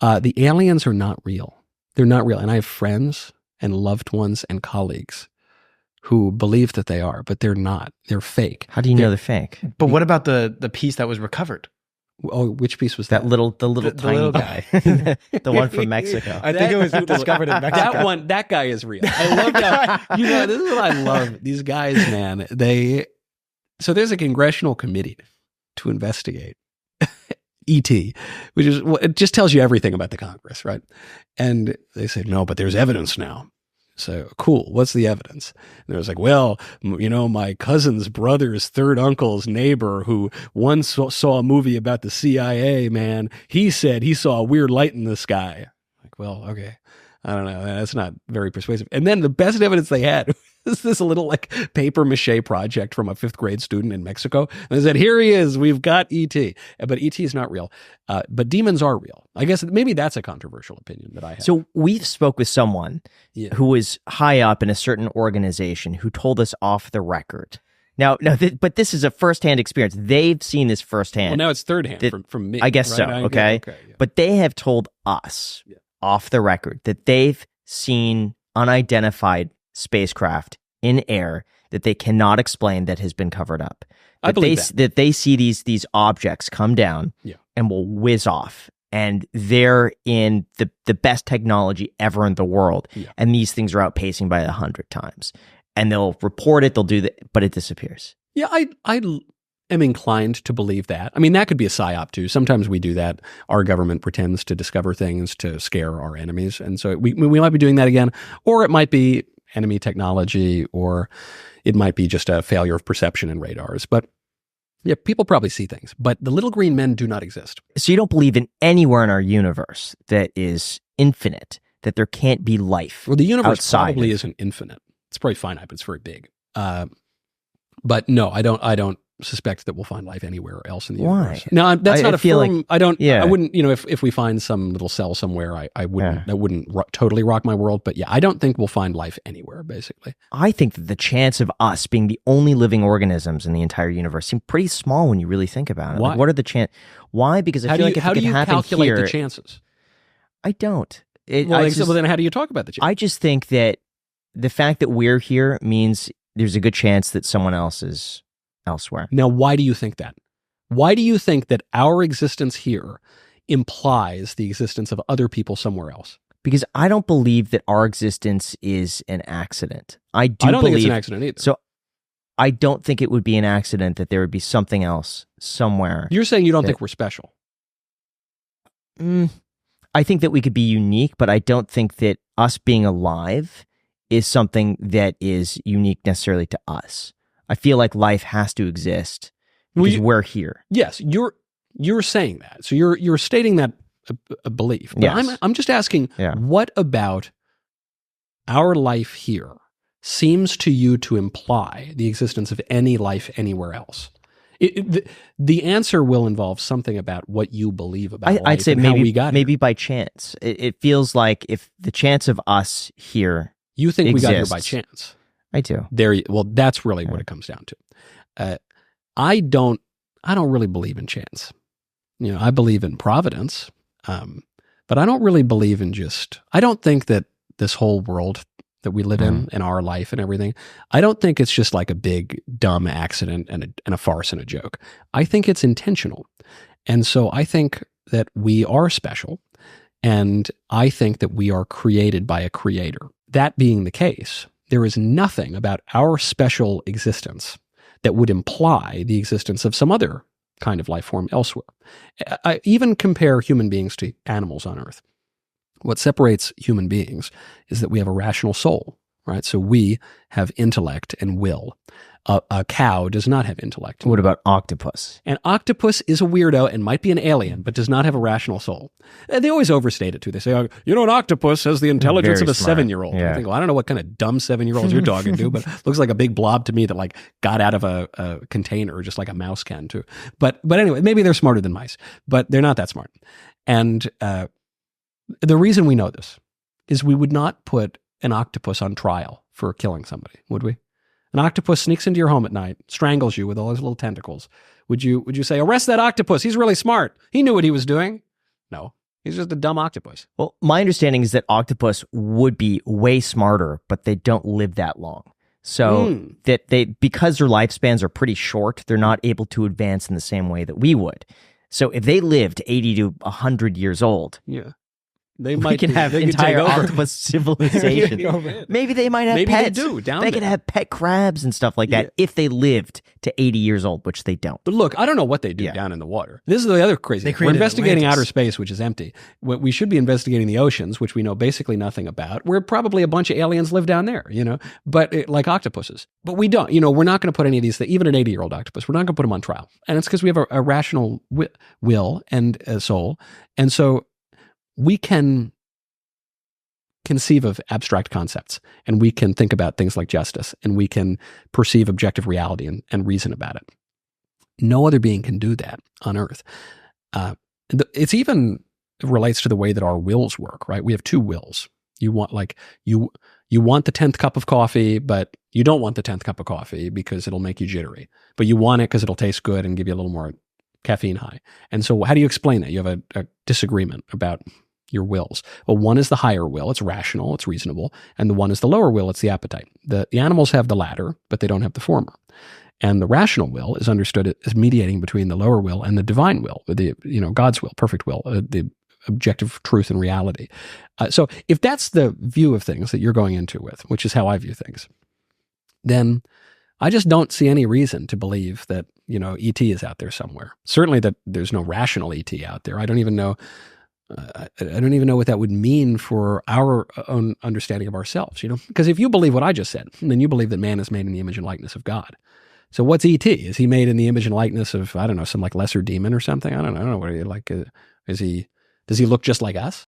The aliens are not real. They're not real. And I have friends and loved ones and colleagues who believe that they are, but they're not. They're fake. How do you know they're fake? But what about the piece that was recovered? Oh, which piece was that? The little tiny little guy. The one from Mexico. I think it was discovered in Mexico. That guy is real. I love that. This is what I love. These guys, man, so there's a congressional committee to investigate E.T., which is, it just tells you everything about the Congress, right? And they say, no, but there's evidence now. So, cool. What's the evidence? And it was like, well, my cousin's brother's third uncle's neighbor who once saw a movie about the CIA, man, he said he saw a weird light in the sky. Like, well, okay. I don't know. That's not very persuasive. And then the best evidence they had was this little like paper mache project from a 5th grade student in Mexico. And they said, here he is. We've got E.T. But E.T. is not real. But demons are real. I guess maybe that's a controversial opinion that I have. So we spoke with someone who was high up in a certain organization who told us off the record. Now, but this is a firsthand experience. They've seen this firsthand. Well, now it's third hand from me. I guess right? so. Okay. Yeah. But they have told us off the record that they've seen unidentified spacecraft in air that they cannot explain that has been covered up. I believe that they see these objects come down and will whiz off, and they're in the best technology ever in the world, and these things are outpacing by 100 times, and they'll report it, they'll do that, but it disappears. Yeah, I am inclined to believe that. I mean, that could be a psyop too. Sometimes we do that. Our government pretends to discover things to scare our enemies, and so we might be doing that again, or it might be enemy technology, or it might be just a failure of perception in radars. But yeah, people probably see things, but the little green men do not exist. So you don't believe in anywhere in our universe that is infinite, that there can't be life? Well, the universe probably of... isn't infinite. It's probably finite, but it's very big. But no, I don't suspect that we'll find life anywhere else in the universe. No, that's not a firm. Like, I wouldn't. If we find some little cell somewhere, I wouldn't. That wouldn't totally rock my world. But yeah, I don't think we'll find life anywhere. Basically, I think that the chance of us being the only living organisms in the entire universe seem pretty small when you really think about it. Why? Like, what are the chances? Why? Because I feel like if it could happen here, how do you calculate the chances? I don't. Well, then how do you talk about the chances? I just think that the fact that we're here means there's a good chance that someone else is elsewhere. Now, why do you think that? Why do you think that our existence here implies the existence of other people somewhere else? Because I don't believe that our existence is an accident. I don't think it's an accident either. So I don't think it would be an accident that there would be something else somewhere. You're saying you don't think we're special? I think that we could be unique, but I don't think that us being alive is something that is unique necessarily to us. I feel like life has to exist because we're here. Yes, you're saying that. So you're stating that a belief. But yes. I'm just asking, what about our life here seems to you to imply the existence of any life anywhere else? The answer will involve something about what you believe about life. I'd say and maybe how we got maybe here. by chance. It feels like if the chance of us here you think exists, we got here by chance. I do. Well, that's really what it comes down to. I don't really believe in chance. I believe in providence, but I don't really believe in I don't think that this whole world that we live in our life and everything, I don't think it's just like a big dumb accident and a farce and a joke. I think it's intentional. And so I think that we are special, and I think that we are created by a creator. That being the case, there is nothing about our special existence that would imply the existence of some other kind of life form elsewhere. I even compare human beings to animals on Earth. What separates human beings is that we have a rational soul, right? So we have intellect and will. A cow does not have intellect. What about octopus? An octopus is a weirdo and might be an alien, but does not have a rational soul. They always overstate it too. They say, an octopus has the intelligence of a 7-year-old. Yeah. I think, well, I don't know what kind of dumb 7-year-olds you're talking to, but it looks like a big blob to me that like got out of a container, just like a mouse can too. But anyway, maybe they're smarter than mice, but they're not that smart. And the reason we know this is we would not put an octopus on trial for killing somebody, would we? An octopus sneaks into your home at night, strangles you with all his little tentacles. Would you say, arrest that octopus? He's really smart. He knew what he was doing. No, He's just a dumb octopus. Well, my understanding is that octopus would be way smarter, but they don't live that long. So that because their lifespans are pretty short, they're not able to advance in the same way that we would. So if they lived 80 to 100 years old, we can have entire octopus civilization. Maybe they might have Maybe pets. They do. They could have pet crabs and stuff like that if they lived to 80 years old, which they don't. But look, I don't know what they do down in the water. This is the other crazy thing. We're investigating outer space, which is empty. We should be investigating the oceans, which we know basically nothing about, where probably a bunch of aliens live down there, but like octopuses. But we don't. We're not going to put any of these things, even an 80-year-old octopus, we're not going to put them on trial. And it's because we have a rational will and a soul. And so we can conceive of abstract concepts, and we can think about things like justice, and we can perceive objective reality and reason about it. No other being can do that on Earth. It's even relates to the way that our wills work, right? We have two wills. You want you want the 10th cup of coffee, but you don't want the 10th cup of coffee because it'll make you jittery. But you want it because it'll taste good and give you a little more caffeine high. And so how do you explain that? You have a disagreement about your wills. Well, one is the higher will. It's rational. It's reasonable. And the one is the lower will. It's the appetite. The animals have the latter, but they don't have the former. And the rational will is understood as mediating between the lower will and the divine will, God's will, perfect will, the objective truth and reality. So if that's the view of things that you're going into with, which is how I view things, then I just don't see any reason to believe that, ET is out there somewhere. Certainly that there's no rational ET out there. I don't even know what that would mean for our own understanding of ourselves, Because if you believe what I just said, then you believe that man is made in the image and likeness of God. So what's ET? Is he made in the image and likeness of, I don't know, some like lesser demon or something? I don't know. What are you like? Does he look just like us?